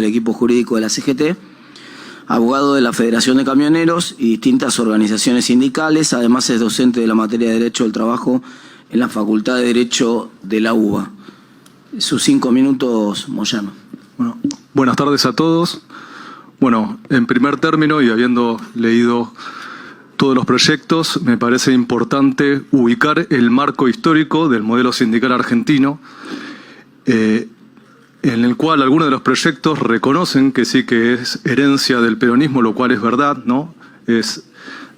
del equipo jurídico de la CGT, abogado de la Federación de Camioneros y distintas organizaciones sindicales. Además es docente de la materia de Derecho del Trabajo en la Facultad de Derecho de la UBA. Sus 5 minutos, Moyano. Bueno, buenas tardes a todos. Bueno, en primer término, y habiendo leído todos los proyectos, me parece importante ubicar el marco histórico del modelo sindical argentino, en el cual algunos de los proyectos reconocen que sí que es herencia del peronismo, lo cual es verdad, ¿no? Es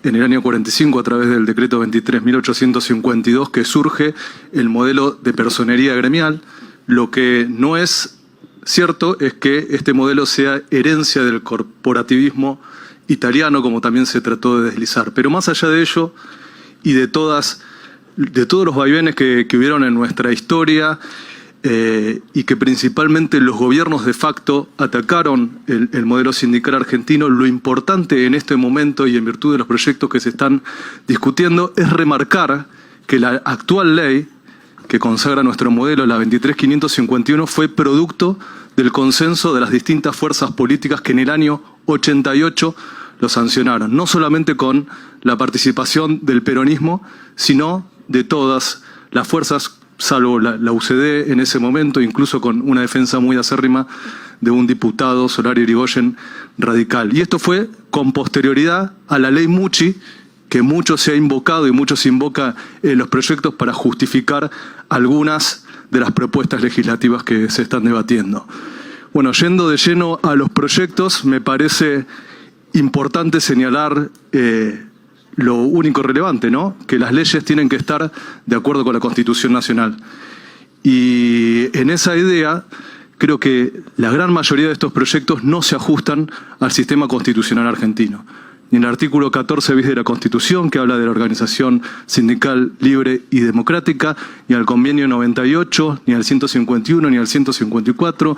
en el año 45, a través del decreto 23.852, que surge el modelo de personería gremial. Lo que no es cierto es que este modelo sea herencia del corporativismo italiano, como también se trató de deslizar. Pero más allá de ello y de todos los vaivenes que hubieron en nuestra historia, y que principalmente los gobiernos de facto atacaron el modelo sindical argentino, lo importante en este momento y en virtud de los proyectos que se están discutiendo es remarcar que la actual ley que consagra nuestro modelo, la 23.551, fue producto del consenso de las distintas fuerzas políticas que en el año 88 lo sancionaron, no solamente con la participación del peronismo, sino de todas las fuerzas, salvo la UCD en ese momento, incluso con una defensa muy acérrima de un diputado, Solari Irigoyen, radical. Y esto fue con posterioridad a la ley Mucci, que mucho se ha invocado y mucho se invoca en los proyectos para justificar algunas de las propuestas legislativas que se están debatiendo. Bueno, yendo de lleno a los proyectos, me parece importante señalar lo único relevante, ¿no? Que las leyes tienen que estar de acuerdo con la Constitución Nacional. Y en esa idea, creo que la gran mayoría de estos proyectos no se ajustan al sistema constitucional argentino. Ni el artículo 14 bis de la Constitución, que habla de la organización sindical libre y democrática, ni al convenio 98, ni al 151, ni al 154,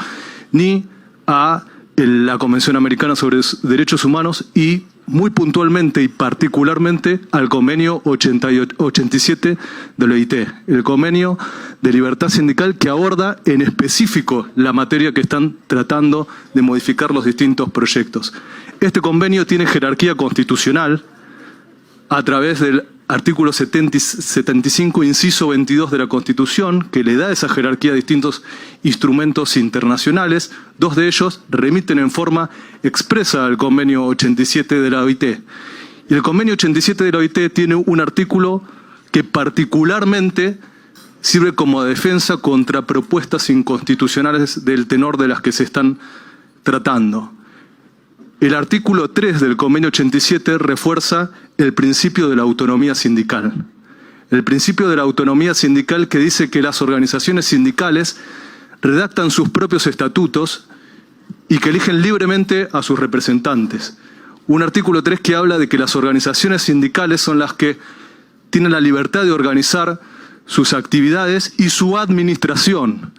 ni a la Convención Americana sobre Derechos Humanos y muy puntualmente y particularmente al convenio 87 de la OIT, el convenio de libertad sindical que aborda en específico la materia que están tratando de modificar los distintos proyectos. Este convenio tiene jerarquía constitucional a través del artículo 75, inciso 22 de la Constitución, que le da esa jerarquía a distintos instrumentos internacionales. 2 de ellos remiten en forma expresa al convenio 87 de la OIT. Y el convenio 87 de la OIT tiene un artículo que particularmente sirve como defensa contra propuestas inconstitucionales del tenor de las que se están tratando. El artículo 3 del convenio 87 refuerza el principio de la autonomía sindical. El principio de la autonomía sindical que dice que las organizaciones sindicales redactan sus propios estatutos y que eligen libremente a sus representantes. Un artículo 3 que habla de que las organizaciones sindicales son las que tienen la libertad de organizar sus actividades y su administración.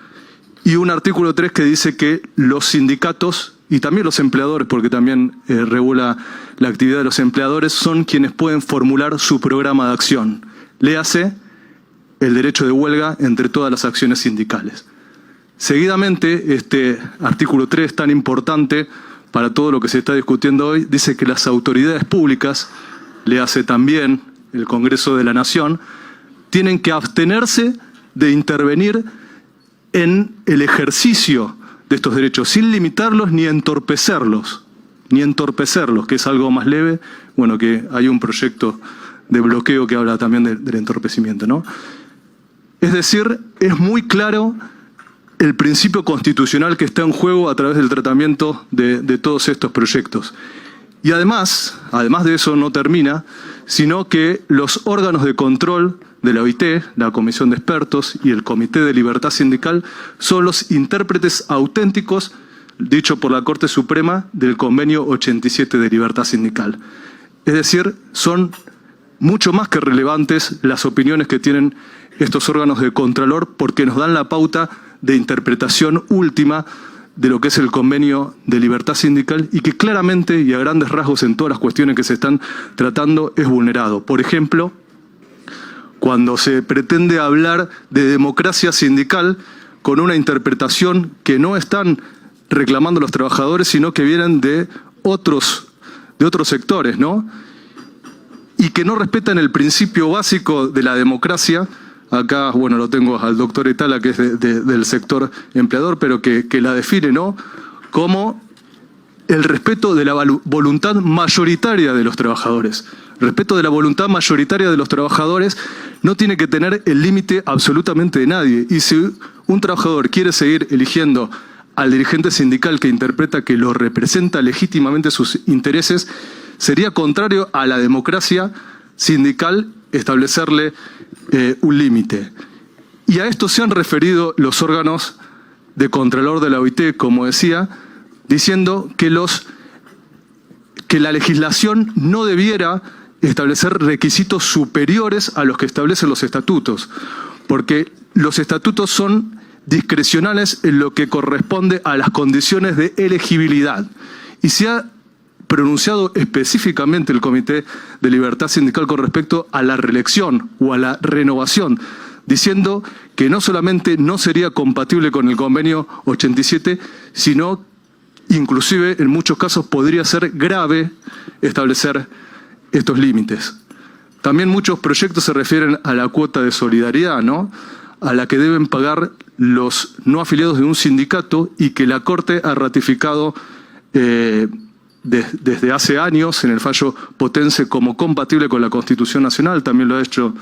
Y un artículo 3 que dice que los sindicatos y también los empleadores, porque también regula la actividad de los empleadores, son quienes pueden formular su programa de acción. Léase el derecho de huelga entre todas las acciones sindicales. Seguidamente, este artículo 3, tan importante para todo lo que se está discutiendo hoy, dice que las autoridades públicas, léase también el Congreso de la Nación, tienen que abstenerse de intervenir en el ejercicio de estos derechos, sin limitarlos ni entorpecerlos, que es algo más leve, bueno, que hay un proyecto de bloqueo que habla también del entorpecimiento, ¿no? Es decir, es muy claro el principio constitucional que está en juego a través del tratamiento de todos estos proyectos. Y además de eso no termina, sino que los órganos de control de la OIT, la Comisión de Expertos y el Comité de Libertad Sindical son los intérpretes auténticos, dicho por la Corte Suprema, del Convenio 87 de Libertad Sindical. Es decir, son mucho más que relevantes las opiniones que tienen estos órganos de contralor porque nos dan la pauta de interpretación última de lo que es el convenio de libertad sindical y que claramente y a grandes rasgos en todas las cuestiones que se están tratando es vulnerado. Por ejemplo, cuando se pretende hablar de democracia sindical con una interpretación que no están reclamando los trabajadores, sino que vienen de otros sectores, ¿no? Y que no respetan el principio básico de la democracia. Acá, bueno, lo tengo al doctor Etala, que es del sector empleador, pero que la define, ¿no?, como el respeto de la voluntad mayoritaria de los trabajadores. El respeto de la voluntad mayoritaria de los trabajadores no tiene que tener el límite absolutamente de nadie. Y si un trabajador quiere seguir eligiendo al dirigente sindical que interpreta que lo representa legítimamente sus intereses, sería contrario a la democracia sindical establecerle un límite. Y a esto se han referido los órganos de Contralor de la OIT, como decía, diciendo que la legislación no debiera establecer requisitos superiores a los que establecen los estatutos, porque los estatutos son discrecionales en lo que corresponde a las condiciones de elegibilidad. Y se ha pronunciado específicamente el Comité de Libertad Sindical con respecto a la reelección o a la renovación, diciendo que no solamente no sería compatible con el convenio 87, sino inclusive en muchos casos podría ser grave establecer estos límites. También muchos proyectos se refieren a la cuota de solidaridad, ¿no?, a la que deben pagar los no afiliados de un sindicato y que la Corte ha ratificado desde hace años en el fallo Potense como compatible con la Constitución Nacional. También lo ha hecho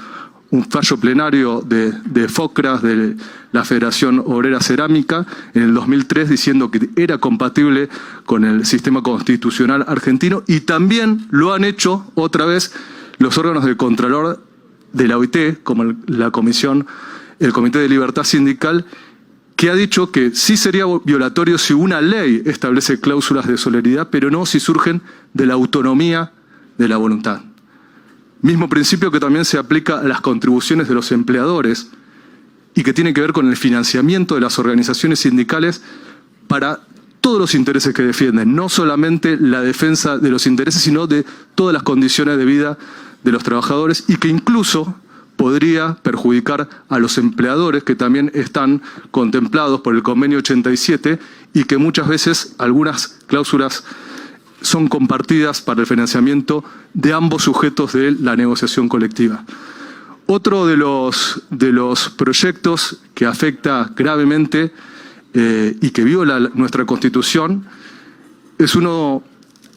un fallo plenario de FOCRAS, de la Federación Obrera Cerámica, en el 2003, diciendo que era compatible con el sistema constitucional argentino, y también lo han hecho otra vez los órganos de Contralor de la OIT, como el Comité de Libertad Sindical, que ha dicho que sí sería violatorio si una ley establece cláusulas de solidaridad, pero no si surgen de la autonomía de la voluntad. Mismo principio que también se aplica a las contribuciones de los empleadores y que tiene que ver con el financiamiento de las organizaciones sindicales para todos los intereses que defienden, no solamente la defensa de los intereses, sino de todas las condiciones de vida de los trabajadores, y que incluso podría perjudicar a los empleadores que también están contemplados por el convenio 87 y que muchas veces algunas cláusulas son compartidas para el financiamiento de ambos sujetos de la negociación colectiva. Otro de los proyectos que afecta gravemente y que viola nuestra Constitución es uno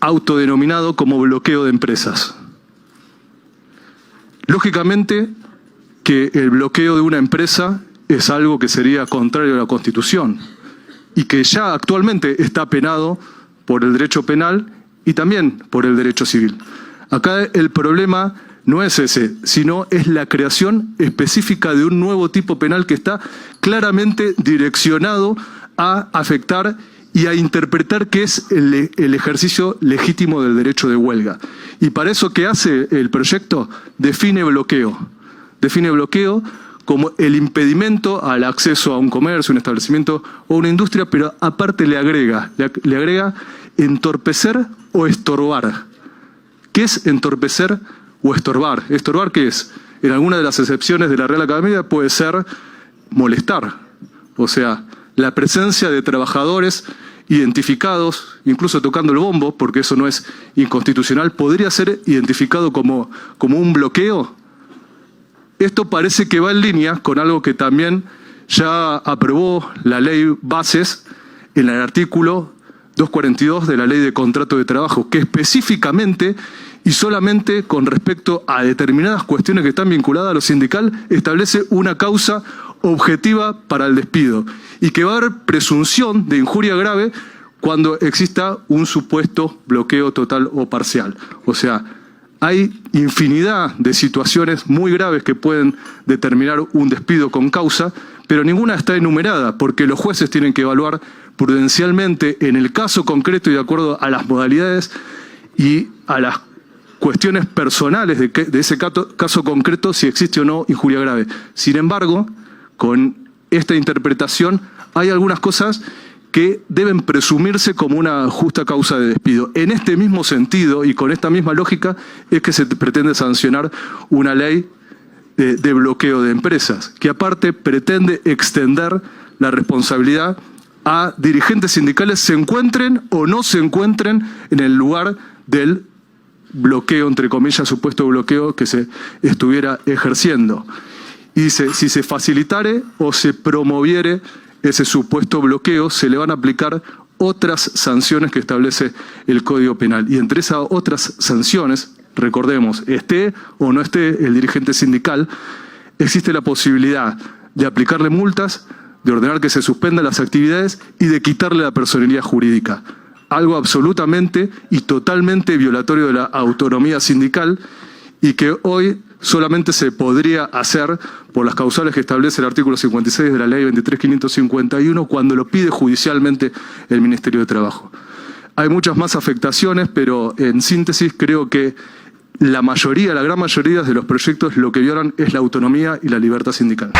autodenominado como bloqueo de empresas. Lógicamente que el bloqueo de una empresa es algo que sería contrario a la Constitución y que ya actualmente está penado por el derecho penal y también por el derecho civil. Acá el problema no es ese, sino es la creación específica de un nuevo tipo penal que está claramente direccionado a afectar y a interpretar qué es el ejercicio legítimo del derecho de huelga. Y para eso, ¿qué hace el proyecto? Define bloqueo. Define bloqueo como el impedimento al acceso a un comercio, un establecimiento o una industria, pero aparte le agrega entorpecer o estorbar. ¿Qué es entorpecer o estorbar? ¿Estorbar qué es? En alguna de las excepciones de la Real Academia puede ser molestar. O sea, la presencia de trabajadores identificados, incluso tocando el bombo, porque eso no es inconstitucional, podría ser identificado como un bloqueo. Esto parece que va en línea con algo que también ya aprobó la ley Bases en el artículo 242 de la Ley de Contrato de Trabajo, que específicamente y solamente con respecto a determinadas cuestiones que están vinculadas a lo sindical establece una causa objetiva para el despido y que va a haber presunción de injuria grave cuando exista un supuesto bloqueo total o parcial. O sea, hay infinidad de situaciones muy graves que pueden determinar un despido con causa, pero ninguna está enumerada porque los jueces tienen que evaluar prudencialmente en el caso concreto y de acuerdo a las modalidades y a las cuestiones personales de ese caso concreto si existe o no injuria grave. Sin embargo, con esta interpretación hay algunas cosas que deben presumirse como una justa causa de despido. En este mismo sentido y con esta misma lógica es que se pretende sancionar una ley de bloqueo de empresas, que aparte pretende extender la responsabilidad a dirigentes sindicales se encuentren o no se encuentren en el lugar del bloqueo, entre comillas, supuesto bloqueo que se estuviera ejerciendo. Y dice, si se facilitare o se promoviere ese supuesto bloqueo, se le van a aplicar otras sanciones que establece el Código Penal. Y entre esas otras sanciones, recordemos, esté o no esté el dirigente sindical, existe la posibilidad de aplicarle multas, de ordenar que se suspendan las actividades y de quitarle la personería jurídica. Algo absolutamente y totalmente violatorio de la autonomía sindical y que hoy solamente se podría hacer por las causales que establece el artículo 56 de la ley 23.551 cuando lo pide judicialmente el Ministerio de Trabajo. Hay muchas más afectaciones, pero en síntesis creo que la gran mayoría de los proyectos lo que violan es la autonomía y la libertad sindical.